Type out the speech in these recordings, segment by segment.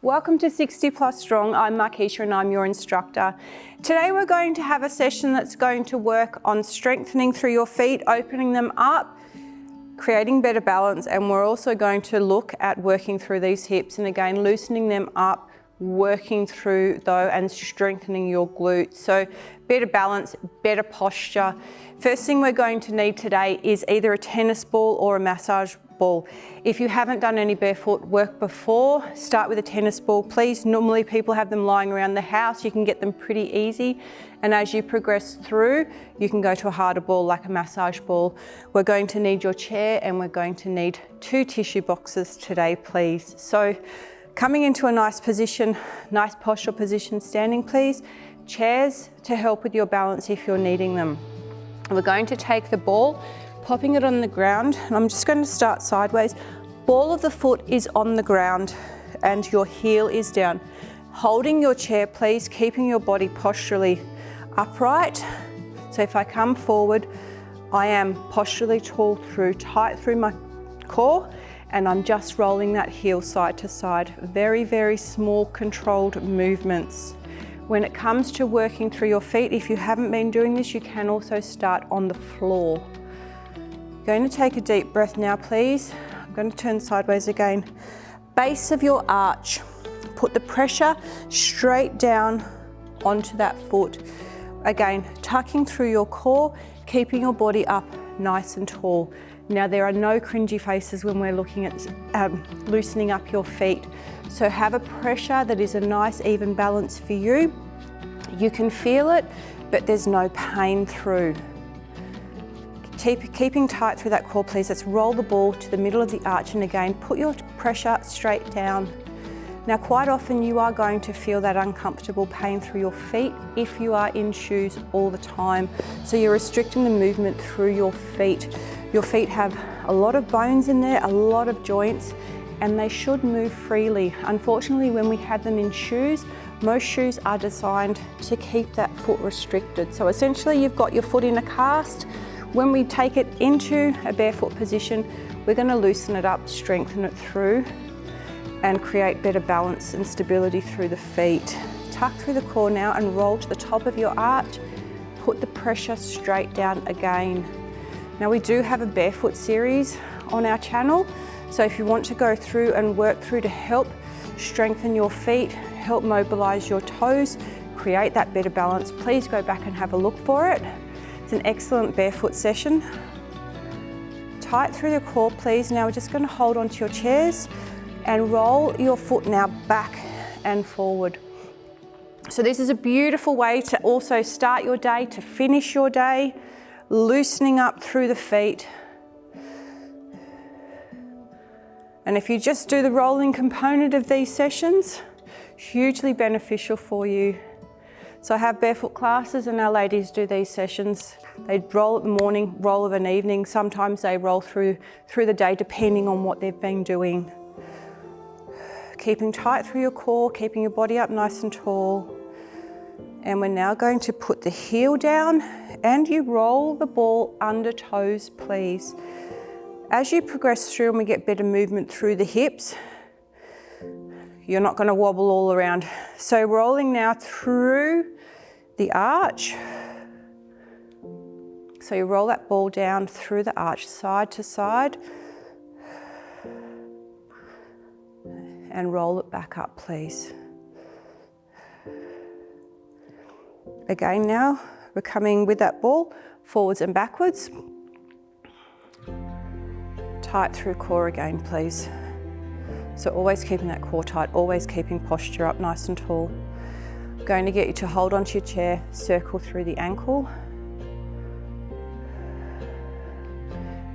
Welcome to 60 Plus Strong. I'm Markeisha and I'm your instructor. Today we're going to have a session that's going to work on strengthening through your feet, opening them up, creating better balance, and we're also going to look at working through these hips and again loosening them up, working through though and strengthening your glutes. So better balance, better posture. First thing we're going to need today is either a tennis ball or a massage ball. If you haven't done any barefoot work before, start with a tennis ball, please. Normally people have them lying around the house. You can get them pretty easy. And as you progress through, you can go to a harder ball like a massage ball. We're going to need your chair and we're going to need 2 tissue boxes today, please. So coming into a nice position, nice postural position, standing please. Chairs to help with your balance if you're needing them. We're going to take the ball, popping it on the ground, and I'm just going to start sideways. Ball of the foot is on the ground and your heel is down. Holding your chair, please, keeping your body posturally upright. So if I come forward, I am posturally tall through, tight through my core, and I'm just rolling that heel side to side. Very, very small controlled movements. When it comes to working through your feet, if you haven't been doing this, you can also start on the floor. Going to take a deep breath now, please. I'm going to turn sideways again. Base of your arch. Put the pressure straight down onto that foot. Again, tucking through your core, keeping your body up nice and tall. Now there are no cringy faces when we're looking at loosening up your feet. So have a pressure that is a nice even balance for you. You can feel it, but there's no pain through. Keeping tight through that core, please. Let's roll the ball to the middle of the arch and again, put your pressure straight down. Now, quite often you are going to feel that uncomfortable pain through your feet if you are in shoes all the time. So you're restricting the movement through your feet. Your feet have a lot of bones in there, a lot of joints, and they should move freely. Unfortunately, when we have them in shoes, most shoes are designed to keep that foot restricted. So essentially you've got your foot in a cast. When we take it into a barefoot position, we're going to loosen it up, strengthen it through, and create better balance and stability through the feet. Tuck through the core now and roll to the top of your arch. Put the pressure straight down again. Now we do have a barefoot series on our channel, so if you want to go through and work through to help strengthen your feet, help mobilize your toes, create that better balance, please go back and have a look for it. It's an excellent barefoot session. Tight through the core, please. Now we're just going to hold onto your chairs and roll your foot now back and forward. So this is a beautiful way to also start your day, to finish your day, loosening up through the feet. And if you just do the rolling component of these sessions, hugely beneficial for you. So I have barefoot classes and our ladies do these sessions. They roll at the morning, roll of an evening. Sometimes they roll through the day depending on what they've been doing. Keeping tight through your core, keeping your body up nice and tall. And we're now going to put the heel down and you roll the ball under toes, please. As you progress through and we get better movement through the hips, you're not going to wobble all around. So rolling now through the arch. So you roll that ball down through the arch, side to side. And roll it back up, please. Again now, we're coming with that ball, forwards and backwards. Tight through core again, please. So always keeping that core tight, always keeping posture up nice and tall. Going to get you to hold onto your chair, circle through the ankle,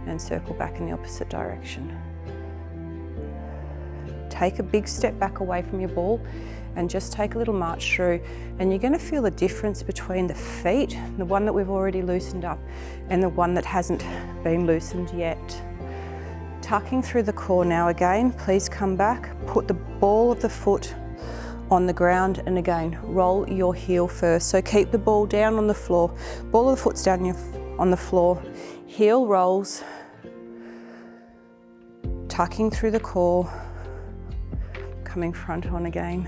and circle back in the opposite direction. Take a big step back away from your ball and just take a little march through, and you're going to feel the difference between the feet, the one that we've already loosened up, and the one that hasn't been loosened yet. Tucking through the core now again, please come back, put the ball of the foot on the ground and again, roll your heel first. So keep the ball down on the floor, ball of the foot's down on the floor, heel rolls, tucking through the core, coming front on again.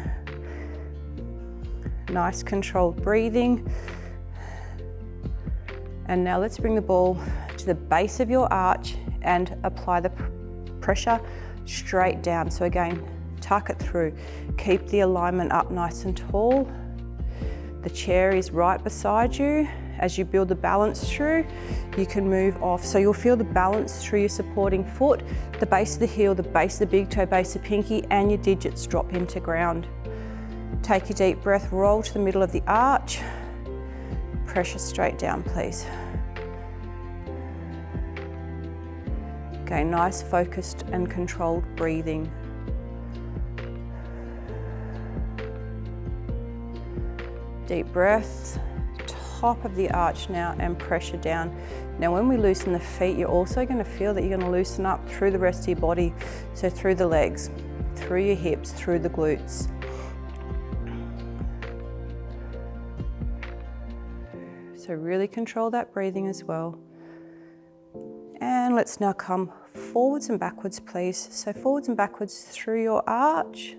Nice controlled breathing. And now let's bring the ball to the base of your arch and apply the pressure straight down. So again, tuck it through. Keep the alignment up nice and tall. The chair is right beside you. As you build the balance through, you can move off. So you'll feel the balance through your supporting foot, the base of the heel, the base of the big toe, base of pinky, and your digits drop into ground. Take a deep breath, roll to the middle of the arch. Pressure straight down, please. Okay, nice focused and controlled breathing. Deep breath, top of the arch now, and pressure down. Now when we loosen the feet, you're also going to feel that you're going to loosen up through the rest of your body. So through the legs, through your hips, through the glutes. So really control that breathing as well. And let's now come forwards and backwards, please. So forwards and backwards through your arch.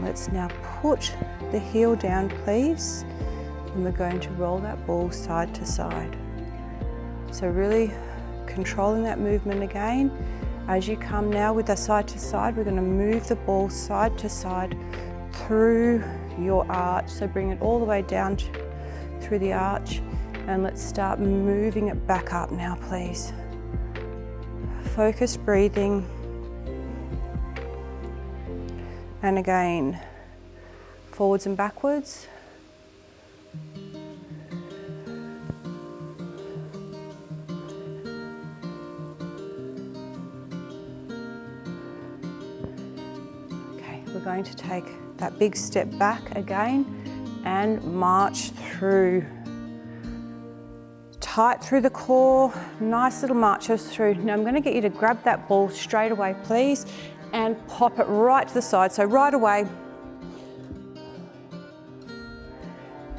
Let's now put the heel down, please, and we're going to roll that ball side to side. So really controlling that movement again. As you come now with the side to side, we're going to move the ball side to side through your arch. So bring it all the way down through the arch, and let's start moving it back up now, please. Focused breathing. And again, forwards and backwards. Okay, we're going to take that big step back again and march through. Tight through the core, nice little marches through. Now I'm going to get you to grab that ball straight away, please, and pop it right to the side. So right away.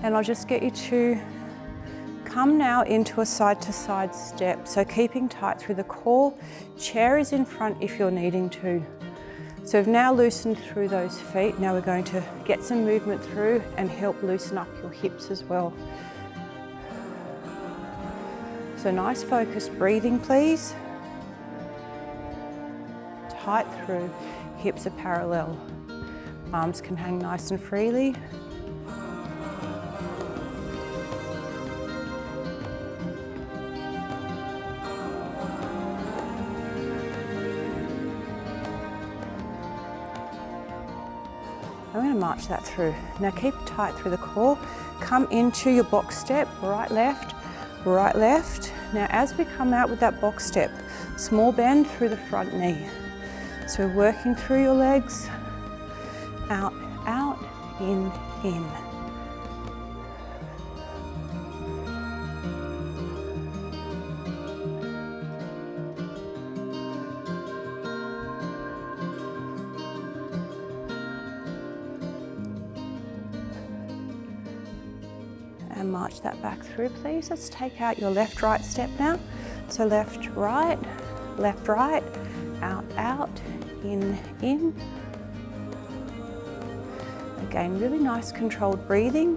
And I'll just get you to come now into a side to side step. So keeping tight through the core, chair is in front if you're needing to. So we've now loosened through those feet. Now we're going to get some movement through and help loosen up your hips as well. So nice focused breathing, please. Tight through, hips are parallel. Arms can hang nice and freely. I'm going to march that through. Now keep tight through the core. Come into your box step, right, left, right, left. Now as we come out with that box step, small bend through the front knee. So we're working through your legs, out, out, in, in. And march that back through, please. Let's take out your left, right step now. So left, right, out, out, in, in. Again, really nice controlled breathing.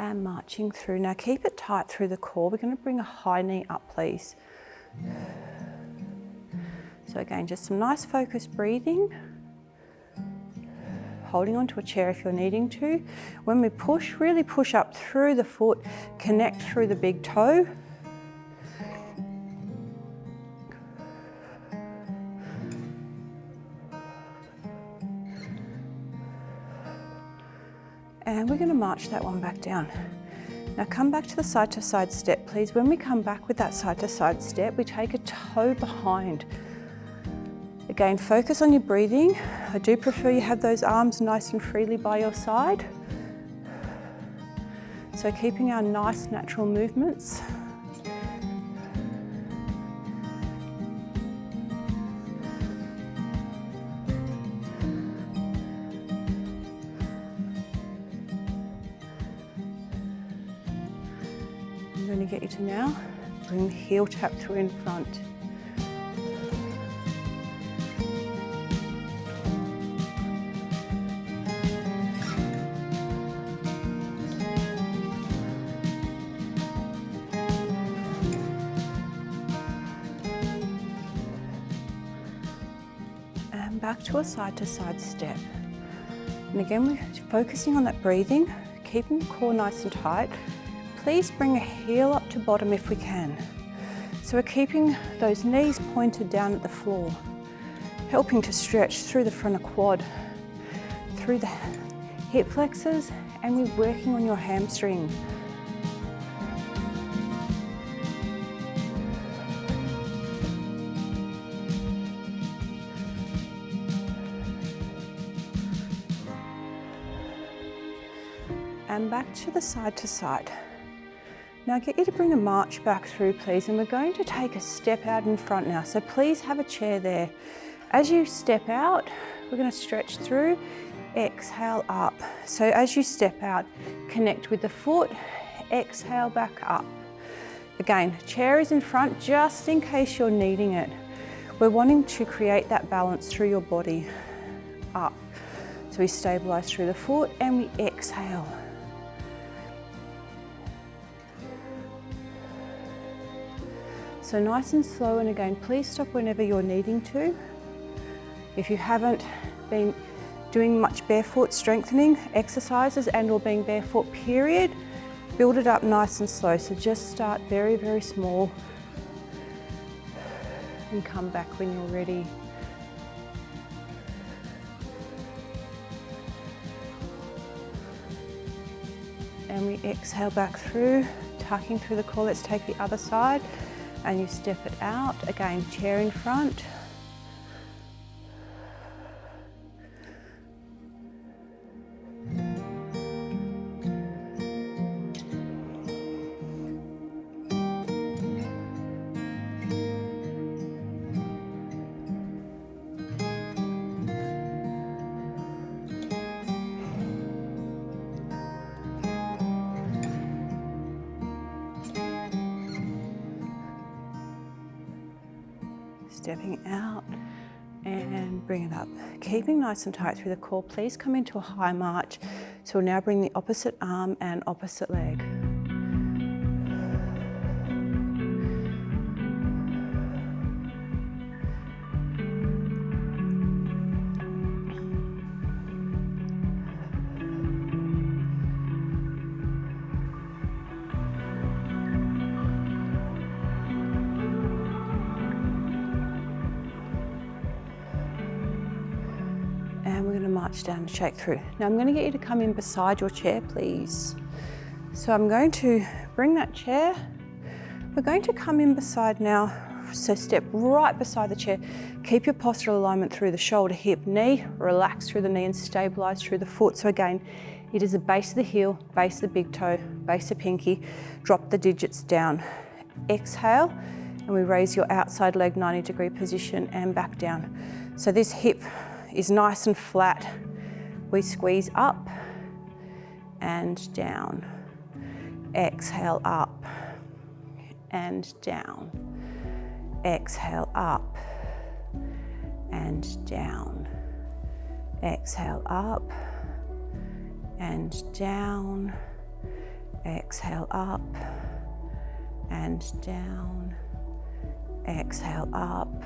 And marching through. Now keep it tight through the core. We're going to bring a high knee up, please. So again, just some nice focused breathing. Holding onto a chair if you're needing to. When we push, really push up through the foot, connect through the big toe. And we're going to march that one back down. Now come back to the side-to-side step, please. When we come back with that side-to-side step, we take a toe behind. Again, focus on your breathing. I do prefer you have those arms nice and freely by your side. So keeping our nice natural movements. I'm going to get you to now bring the heel tap through in front. And back to a side-to-side step. And again, we're focusing on that breathing, keeping the core nice and tight. Please bring a heel up to bottom if we can. So we're keeping those knees pointed down at the floor, helping to stretch through the front of quad, through the hip flexors, and we're working on your hamstring. And back to the side to side. Now I get you to bring a march back through, please, and we're going to take a step out in front now. So please have a chair there. As you step out, we're going to stretch through, exhale up. So as you step out, connect with the foot, exhale back up. Again, chair is in front just in case you're needing it. We're wanting to create that balance through your body, up. So we stabilize through the foot and we exhale. So nice and slow, and again, please stop whenever you're needing to. If you haven't been doing much barefoot strengthening exercises and or being barefoot period, build it up nice and slow. So just start very, very small and come back when you're ready. And we exhale back through, tucking through the core. Let's take the other side. And you step it out, again, chair in front. Stepping out and bring it up. Keeping nice and tight through the core, please come into a high march. So we'll now bring the opposite arm and opposite leg. And we're going to march down and shake through. Now I'm going to get you to come in beside your chair, please. So I'm going to bring that chair. We're going to come in beside now. So step right beside the chair. Keep your postural alignment through the shoulder, hip, knee. Relax through the knee and stabilize through the foot. So again, it is the base of the heel, base of the big toe, base of pinky. Drop the digits down. Exhale, and we raise your outside leg 90-degree position and back down. So this hip is nice and flat. We squeeze up and down. Exhale up and down. Exhale up and down. Exhale up and down. Exhale up and down. Exhale up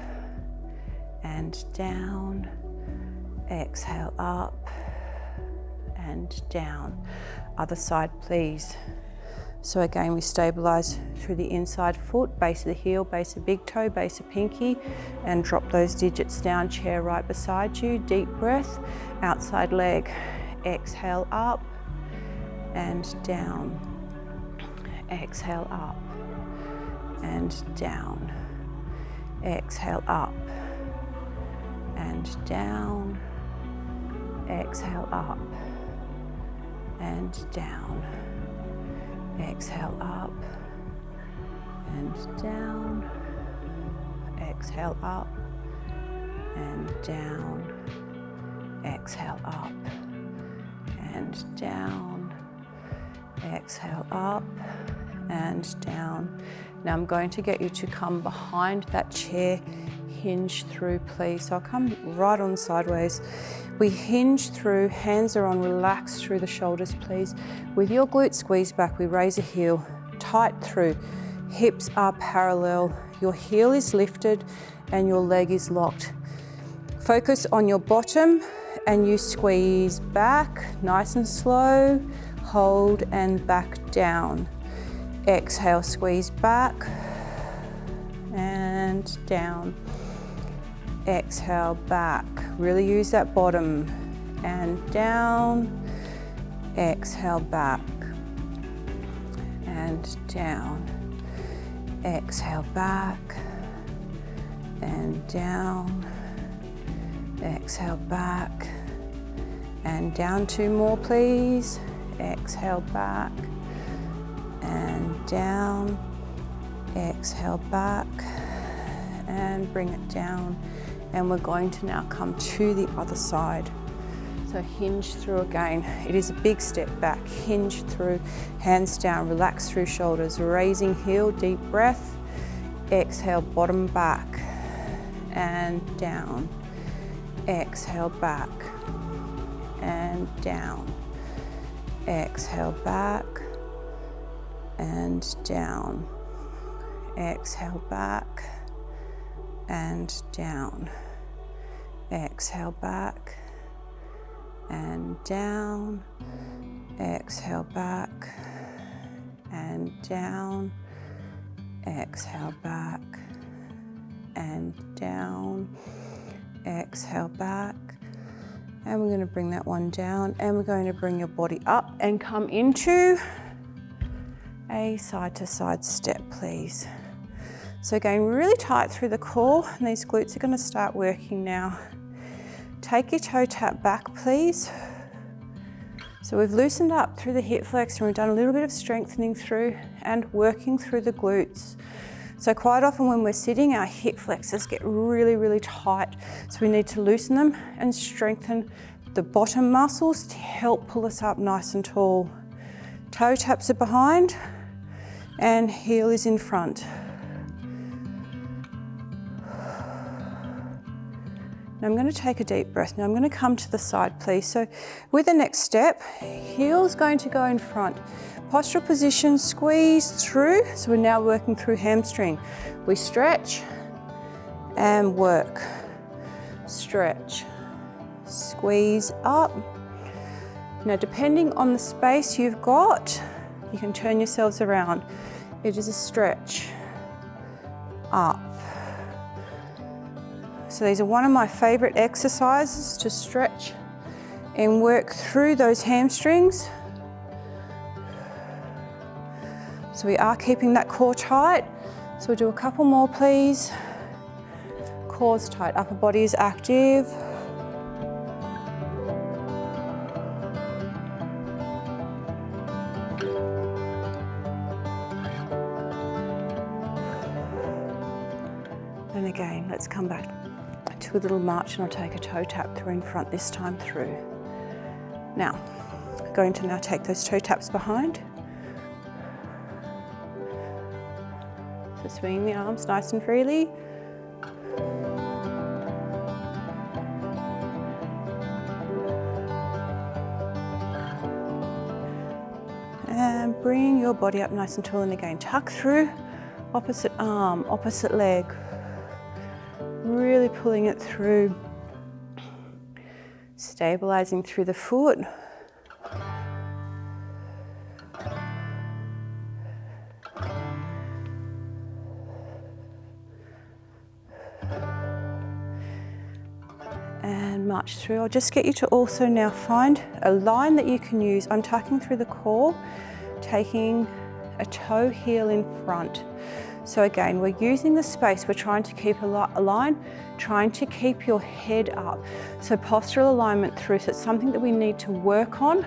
and down. Exhale up and down. Other side, please. So again, we stabilize through the inside foot, base of the heel, base of big toe, base of pinky, and drop those digits down. Chair right beside you. Deep breath. Outside leg. Exhale up and down. exhale up and down, exhale up and down, exhale up and down, exhale up and down, exhale up and down, exhale up and down, exhale up and down. Now I'm going to get you to come behind that chair, hinge through please. So I'll come right on sideways. We hinge through, hands are on, relax through the shoulders please. With your glute squeeze back, we raise a heel, tight through, hips are parallel, your heel is lifted and your leg is locked. Focus on your bottom and you squeeze back, nice and slow, hold and back down. Exhale, squeeze back and down. Exhale, back. Really use that bottom and down. Exhale, back and down. Exhale, back and down. Exhale, back and down. 2 more, please. Exhale, back and down. Exhale, back and bring it down. And we're going to now come to the other side. So hinge through again. It is a big step back. Hinge through, hands down, relax through shoulders, raising heel, deep breath. Exhale, bottom back and down. Exhale, back and down. Exhale, back and down. Exhale, back and down. Exhale, back and down. Exhale, back and down. Exhale, back and down. Exhale, back. And we're going to bring that one down and we're going to bring your body up and come into a side to side step, please. So again, really tight through the core and these glutes are going to start working now. Take your toe tap back, please. So we've loosened up through the hip flexor and we've done a little bit of strengthening through and working through the glutes. So quite often when we're sitting, our hip flexors get really, really tight. So we need to loosen them and strengthen the bottom muscles to help pull us up nice and tall. Toe taps are behind and heel is in front. Now I'm going to take a deep breath. Now I'm going to come to the side, please. So with the next step, heel's going to go in front. Postural position, squeeze through. So we're now working through hamstring. We stretch and work. Stretch, squeeze up. Now depending on the space you've got, you can turn yourselves around. It is a stretch, up. So these are one of my favorite exercises to stretch and work through those hamstrings. So we are keeping that core tight. So we'll do a couple more, please. Core's tight, upper body is active. And again, let's come back to a little march and I'll take a toe tap through in front this time through. Now, going to now take those toe taps behind. So swinging the arms nice and freely. And bring your body up nice and tall and again, tuck through, opposite arm, opposite leg. Really pulling it through, stabilizing through the foot. And march through. I'll just get you to also now find a line that you can use. I'm tucking through the core, taking a toe heel in front. So again, we're using the space, we're trying to keep a line, trying to keep your head up. So postural alignment through, so it's something that we need to work on.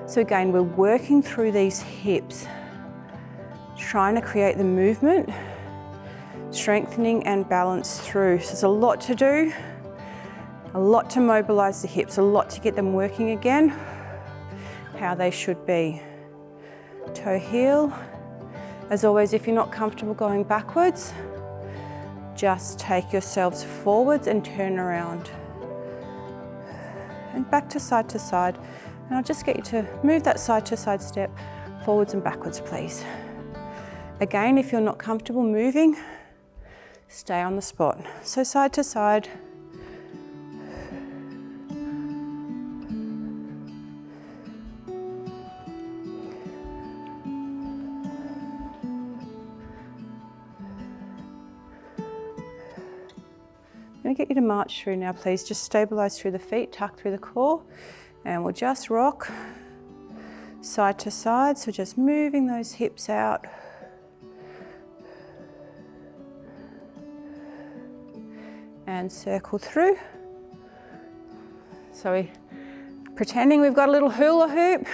So again, we're working through these hips, trying to create the movement, strengthening and balance through. So there's a lot to do, a lot to mobilize the hips, a lot to get them working again, how they should be. Toe heel. As always, if you're not comfortable going backwards, just take yourselves forwards and turn around. And back to side to side. And I'll just get you to move that side to side step forwards and backwards, please. Again, if you're not comfortable moving, stay on the spot. So side to side. I'm going to get you to march through now, please. Just stabilize through the feet, tuck through the core, and we'll just rock side to side. So just moving those hips out. And circle through. So we're pretending we've got a little hula hoop.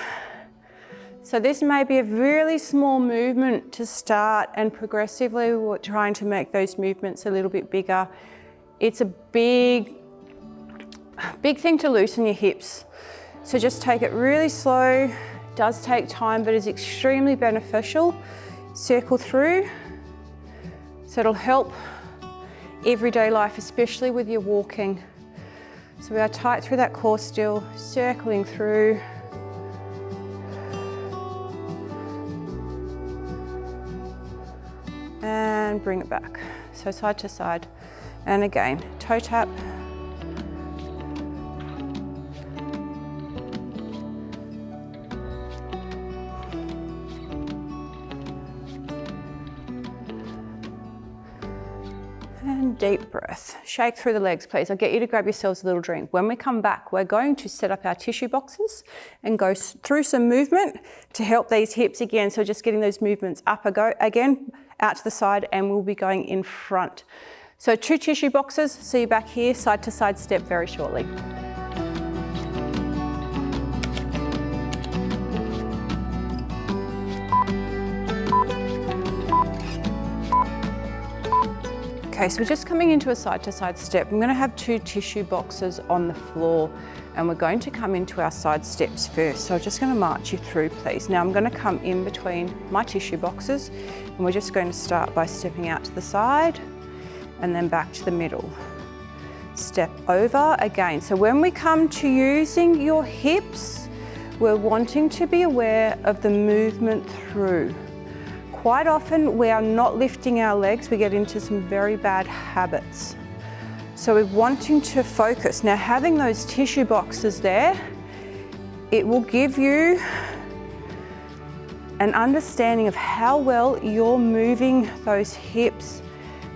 So this may be a really small movement to start, and progressively we're trying to make those movements a little bit bigger. It's a big thing to loosen your hips. So just take it really slow. It does take time, but is extremely beneficial. Circle through. So it'll help everyday life, especially with your walking. So we are tight through that core still, circling through. And bring it back. So side to side. And again, toe tap. And deep breath. Shake through the legs, please. I'll get you to grab yourselves a little drink. When we come back, we're going to set up our tissue boxes and go through some movement to help these hips again. So just getting those movements up again, out to the side, and we'll be going in front. So 2 tissue boxes, see you back here, side to side step very shortly. Okay, so we're just coming into a side to side step. I'm going to have 2 tissue boxes on the floor, and we're going to come into our side steps first. So I'm just going to march you through, please. Now I'm going to come in between my tissue boxes, and we're just going to start by stepping out to the side, and then back to the middle. Step over again. So when we come to using your hips, we're wanting to be aware of the movement through. Quite often we are not lifting our legs, we get into some very bad habits. So we're wanting to focus. Now having those tissue boxes there, it will give you an understanding of how well you're moving those hips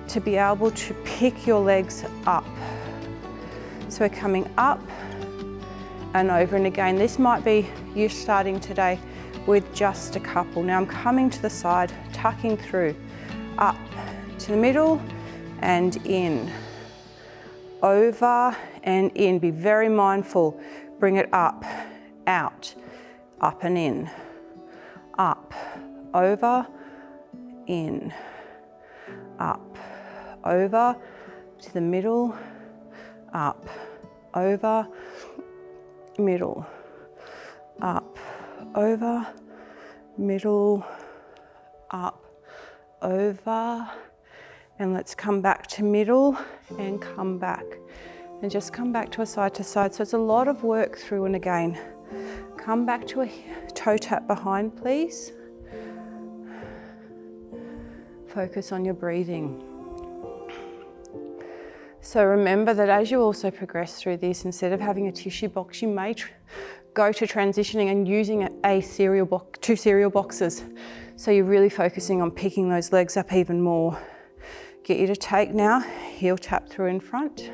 to be able to pick your legs up. So we're coming up and over, and again, this might be you starting today with just a couple. Now I'm coming to the side, tucking through, up to the middle and in, over and in. Be very mindful, bring it up, out, up and in, up, over, in, up, over, to the middle, up, over, middle, up, over, middle, up, over, and let's come back to middle and come back, and just come back to a side to side. So it's a lot of work through, and again, come back to a toe tap behind, please. Focus on your breathing. So remember that as you also progress through this, instead of having a tissue box, you may go to transitioning and using a cereal box, 2 cereal boxes. So you're really focusing on picking those legs up even more. Get you to take now, heel tap through in front.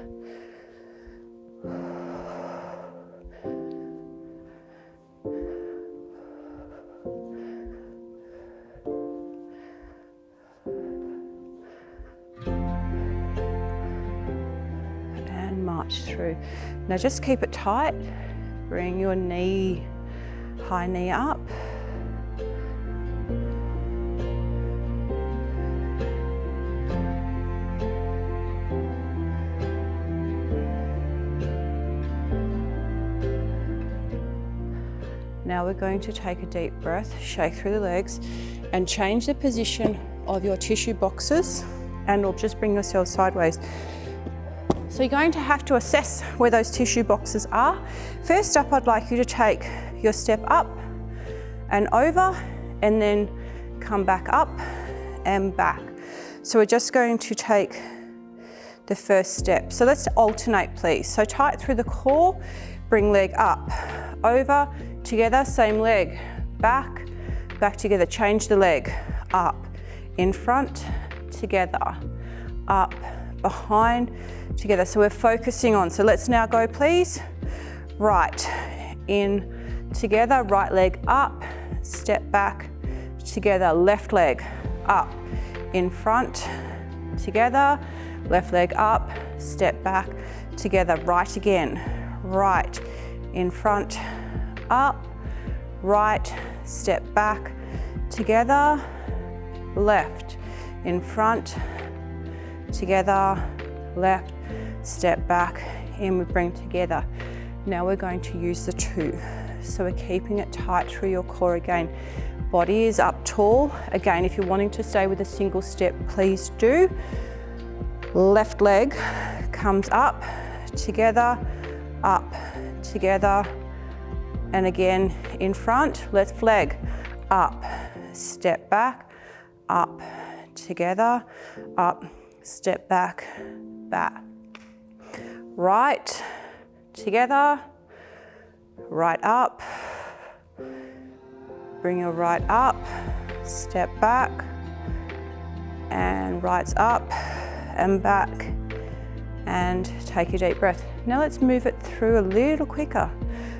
march through. Now just keep it tight. Bring your knee, high knee up. Now we're going to take a deep breath, shake through the legs, and change the position of your tissue boxes, and or just bring yourself sideways. So you're going to have to assess where those tissue boxes are. First up, I'd like you to take your step up and over, and then come back up and back. So we're just going to take the first step. So let's alternate, please. So tight through the core, bring leg up, over, together, same leg, back, back together, change the leg, up, in front, together, up, behind, together. So we're focusing on, so let's now go please, right, in, together, right leg up, step back, together, left leg up, in front, together, left leg up, step back, together, right again, right, in front, up, right, step back, together, left, in front, together, left, step back, in, we bring together. Now we're going to use the two. So we're keeping it tight through your core again. Body is up tall. Again, if you're wanting to stay with a single step, please do. Left leg comes up, together, up, together, and again in front, left leg up, step back, up, together, up, step back, back. Right, together, right up, bring your right up, step back, and right's up and back, and take a deep breath. Now let's move it through a little quicker.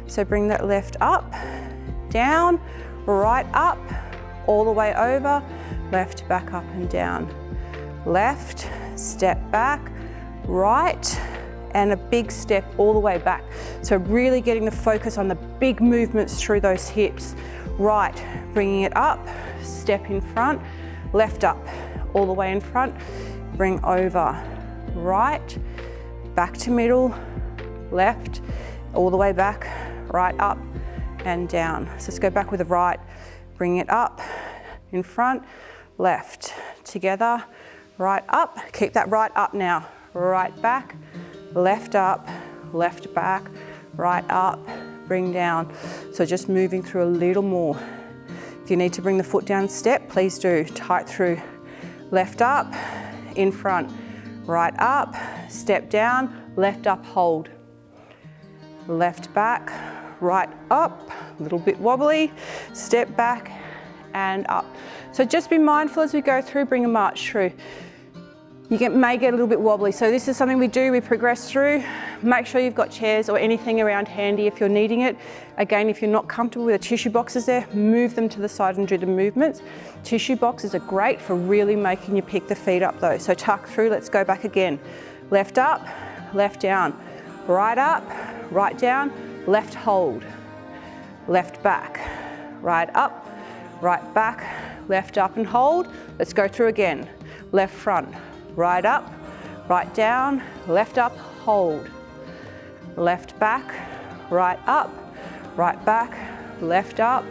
So bring that left up, down, right up, all the way over, left, back up and down. Left, step back, right, and a big step all the way back. So really getting the focus on the big movements through those hips. Right, bringing it up, step in front, left up, all the way in front, bring over, right, back to middle, left, all the way back, right up and down. So let's go back with the right, bring it up, in front, left, together, right up, keep that right up now, right back, left up, left back, right up, bring down. So just moving through a little more. If you need to bring the foot down step, please do. Tight through, left up, in front, right up, step down, left up, hold. Left back, right up, a little bit wobbly, step back and up. So just be mindful as we go through, bring a march through. You may get a little bit wobbly. So this is something we do, we progress through. Make sure you've got chairs or anything around handy if you're needing it. Again, if you're not comfortable with the tissue boxes there, move them to the side and do the movements. Tissue boxes are great for really making you pick the feet up though. So tuck through, let's go back again. Left up, left down, right up, right down, left hold, left back, right up, right back, left up and hold. Let's go through again. Left front, right up, right down, left up, hold. Left back, right up, right back, left up,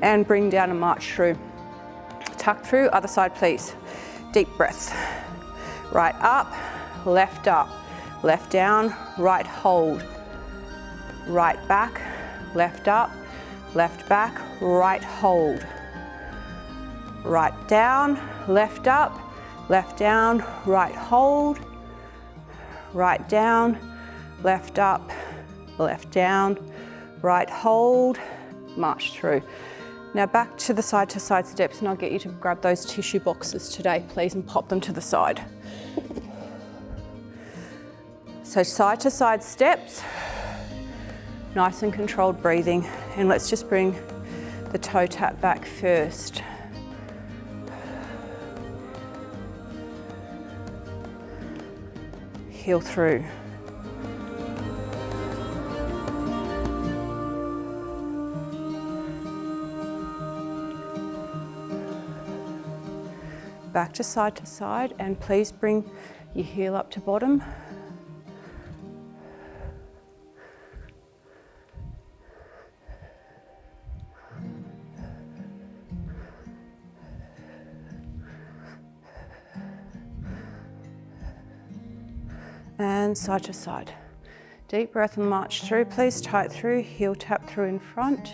and bring down and march through. Tuck through, other side please. Deep breath. Right up, left down, right hold. Right back, left up, left back, right hold. Right down, left up, left down, right hold. Right down, left up, left down, right hold, march through. Now back to the side steps, and I'll get you to grab those tissue boxes today, please, and pop them to the side. So side to side steps, nice and controlled breathing. And let's just bring the toe tap back first. Heel through. back to side, and please bring your heel up to bottom. And side to side. Deep breath and march through, please. Tight through, heel tap through in front.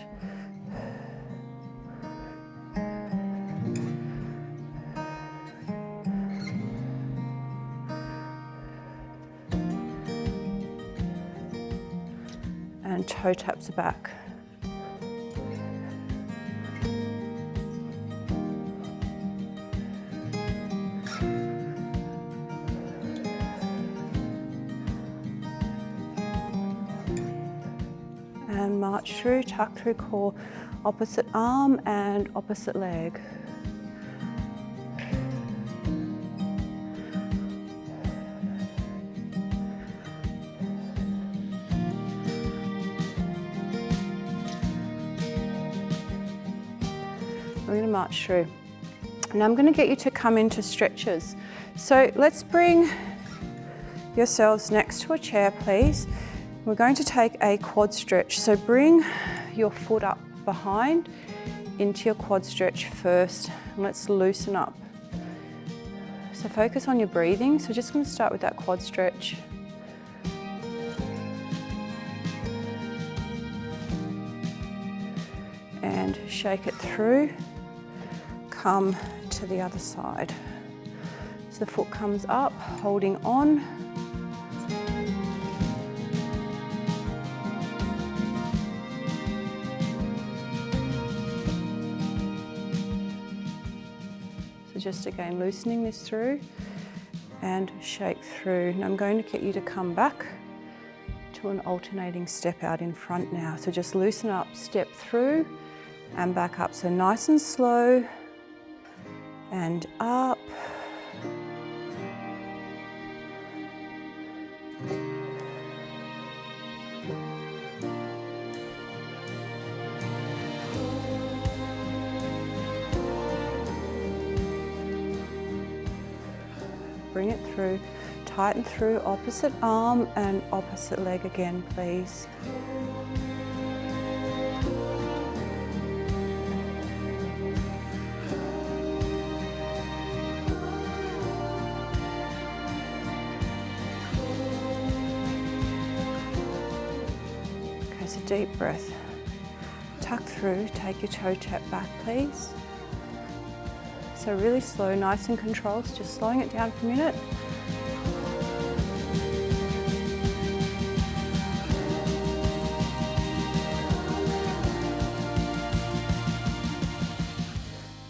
And toe taps back. And march through, tuck through core, opposite arm and opposite leg. We're going to march through. Now I'm going to get you to come into stretches. So let's bring yourselves next to a chair, please. We're going to take a quad stretch. So bring your foot up behind into your quad stretch first. And let's loosen up. So focus on your breathing. So just going to start with that quad stretch. And shake it through. Come to the other side. So the foot comes up, holding on. So just again, loosening this through and shake through. And I'm going to get you to come back to an alternating step out in front now. So just loosen up, step through and back up. So nice and slow. And up. Bring it through, tighten through, opposite arm and opposite leg again, please. So deep breath, tuck through, take your toe tap back please. So really slow, nice and controlled, just slowing it down for a minute.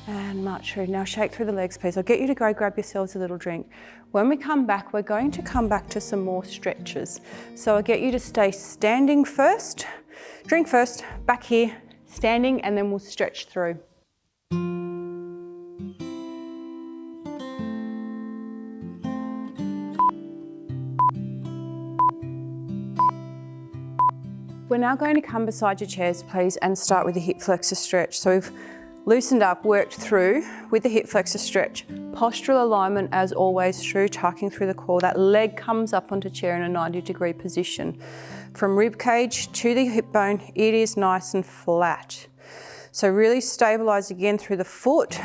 And march through. Now shake through the legs please. I'll get you to go grab yourselves a little drink. When we come back, we're going to come back to some more stretches. So I'll get you to stay standing first, drink first, back here, standing, and then we'll stretch through. We're now going to come beside your chairs, please, and start with the hip flexor stretch. So we've loosened up, worked through with the hip flexor stretch. Postural alignment as always through, tucking through the core. That leg comes up onto chair in a 90-degree position. From rib cage to the hip bone, it is nice and flat. So really stabilize again through the foot.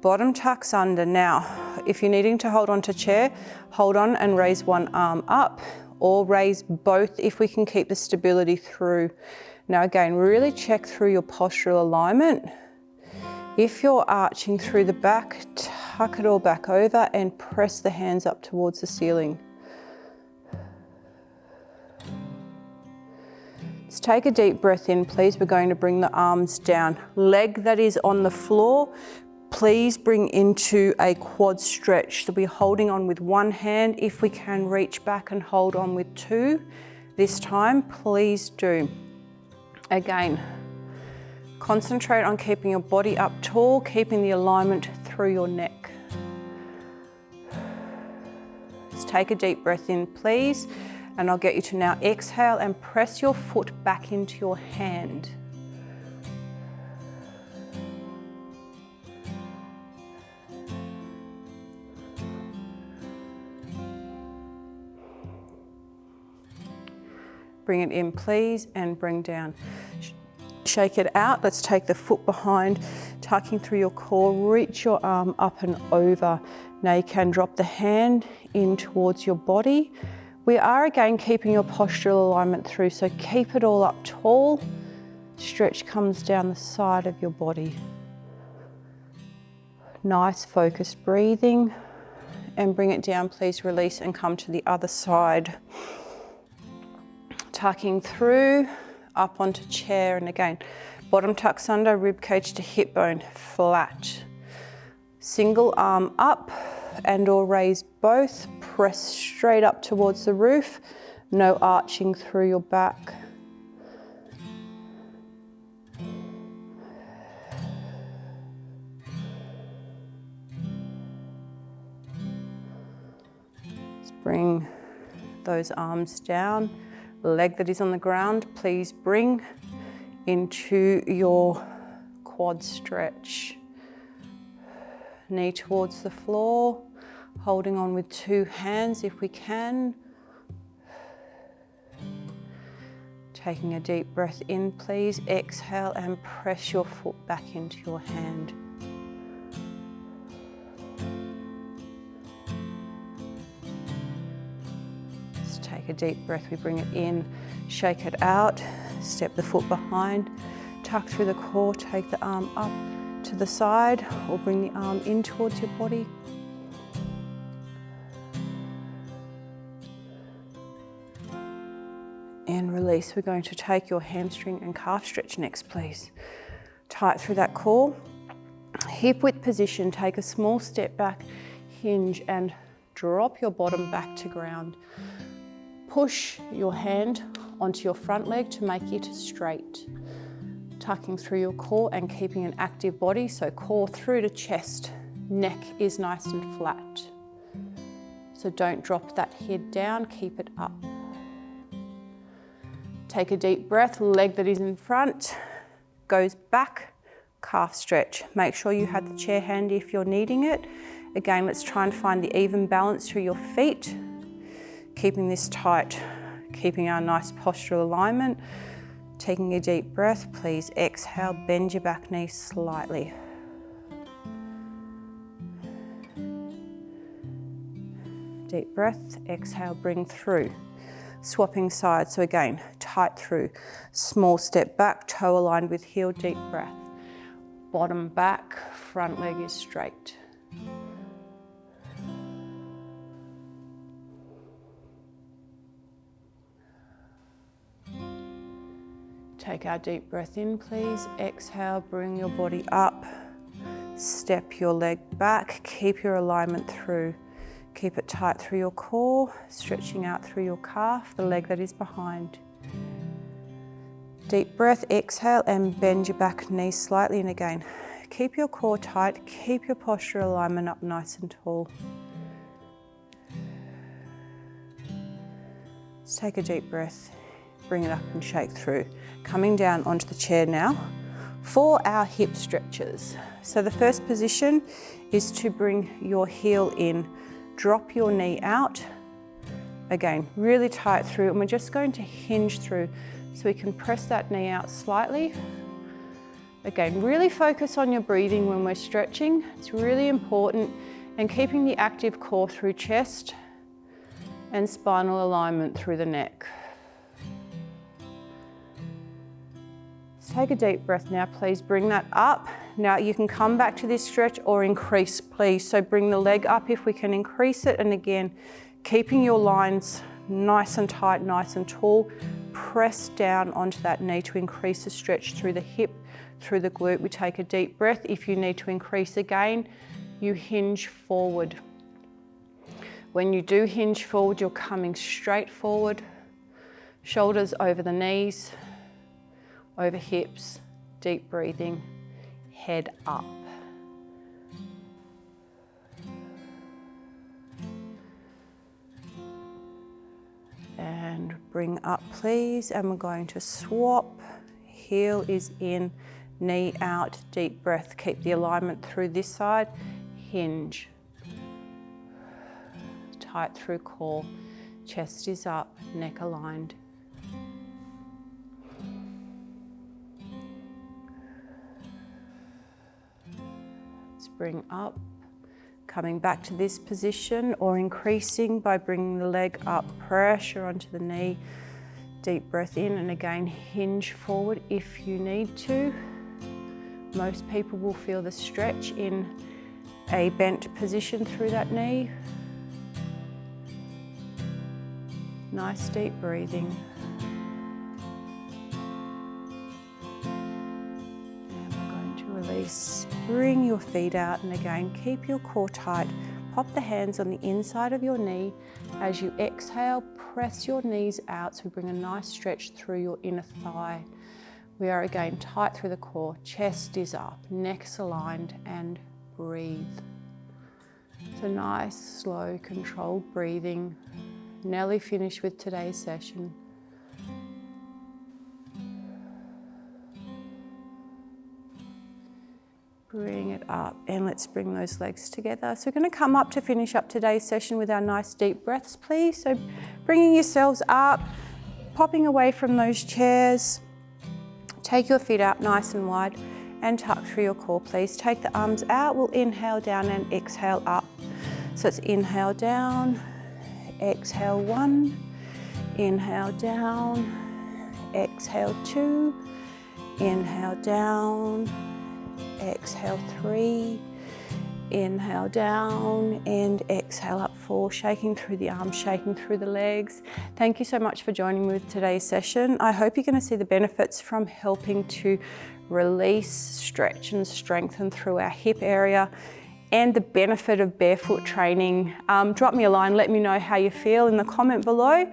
Bottom tucks under. Now, if you're needing to hold on to chair, hold on and raise one arm up, or raise both if we can keep the stability through. Now again, really check through your postural alignment. If you're arching through the back, tuck it all back over and press the hands up towards the ceiling. Let's take a deep breath in, please. We're going to bring the arms down. Leg that is on the floor, please bring into a quad stretch. So we're holding on with one hand. If we can, reach back and hold on with two. This time, please do. Again, concentrate on keeping your body up tall, keeping the alignment through your neck. Let's take a deep breath in, please. And I'll get you to now exhale and press your foot back into your hand. Bring it in, please, and bring down. Shake it out. Let's take the foot behind, tucking through your core. Reach your arm up and over. Now you can drop the hand in towards your body. We are again keeping your postural alignment through, so keep it all up tall. Stretch comes down the side of your body. Nice focused breathing. And bring it down, please release and come to the other side. Tucking through, up onto chair, and again, bottom tucks under, rib cage to hip bone, flat. Single arm up and or raise both, press straight up towards the roof, no arching through your back. Let's bring those arms down. Leg that is on the ground, please bring into your quad stretch. Knee towards the floor, holding on with two hands if we can. Taking a deep breath in, please. Exhale and press your foot back into your hand. Take a deep breath, we bring it in, shake it out, step the foot behind, tuck through the core, take the arm up to the side or bring the arm in towards your body. And release. We're going to take your hamstring and calf stretch next, please. Tight through that core. Hip width position, take a small step back, hinge and drop your bottom back to ground. Push your hand onto your front leg to make it straight. Tucking through your core and keeping an active body, so core through to chest. Neck is nice and flat. So don't drop that head down, keep it up. Take a deep breath, leg that is in front goes back, calf stretch. Make sure you have the chair handy if you're needing it. Again, let's try and find the even balance through your feet. Keeping this tight, keeping our nice postural alignment. Taking a deep breath, please exhale, bend your back knee slightly. Deep breath, exhale, bring through. Swapping sides, so again, tight through. Small step back, toe aligned with heel, deep breath. Bottom back, front leg is straight. Take our deep breath in, please. Exhale, bring your body up. Step your leg back, keep your alignment through. Keep it tight through your core, stretching out through your calf, the leg that is behind. Deep breath, exhale, and bend your back knee slightly, and again, keep your core tight, keep your postural alignment up nice and tall. Let's take a deep breath. Bring it up and shake through. Coming down onto the chair now for our hip stretches. So the first position is to bring your heel in, drop your knee out. Again, really tight through, and we're just going to hinge through so we can press that knee out slightly. Again, really focus on your breathing when we're stretching. It's really important, and keeping the active core through chest and spinal alignment through the neck. Take a deep breath now, please bring that up. Now you can come back to this stretch or increase, please. So bring the leg up if we can increase it, and again, keeping your lines nice and tight, nice and tall. Press down onto that knee to increase the stretch through the hip, through the glute. We take a deep breath. If you need to increase again, you hinge forward. When you do hinge forward, you're coming straight forward, shoulders over the knees, over hips, deep breathing, head up. And bring up, please, and we're going to swap. Heel is in, knee out, deep breath. Keep the alignment through this side, hinge. Tight through core, chest is up, neck aligned. bring up, coming back to this position or increasing by bringing the leg up, pressure onto the knee, deep breath in, and again hinge forward if you need to. Most people will feel the stretch in a bent position through that knee. Nice deep breathing. And we're going to release. Bring your feet out, and again keep your core tight. Pop the hands on the inside of your knee. As you exhale, press your knees out so we bring a nice stretch through your inner thigh. We are again tight through the core. Chest is up, neck's aligned, and breathe. So nice, slow, controlled breathing. Nearly finished with today's session. Bring it up, and let's bring those legs together. So we're going to come up to finish up today's session with our nice deep breaths, please. So bringing yourselves up, popping away from those chairs. Take your feet out nice and wide and tuck through your core, please. Take the arms out. We'll inhale down and exhale up. So it's inhale down, exhale 1, inhale down, exhale 2, inhale down, exhale 3, inhale down, and exhale up 4, shaking through the arms, shaking through the legs. Thank you so much for joining me with today's session. I hope you're going to see the benefits from helping to release, stretch and strengthen through our hip area, and the benefit of barefoot training. Drop me a line, let me know how you feel in the comment below.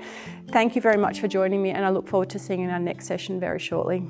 Thank you very much for joining me, and I look forward to seeing you in our next session very shortly.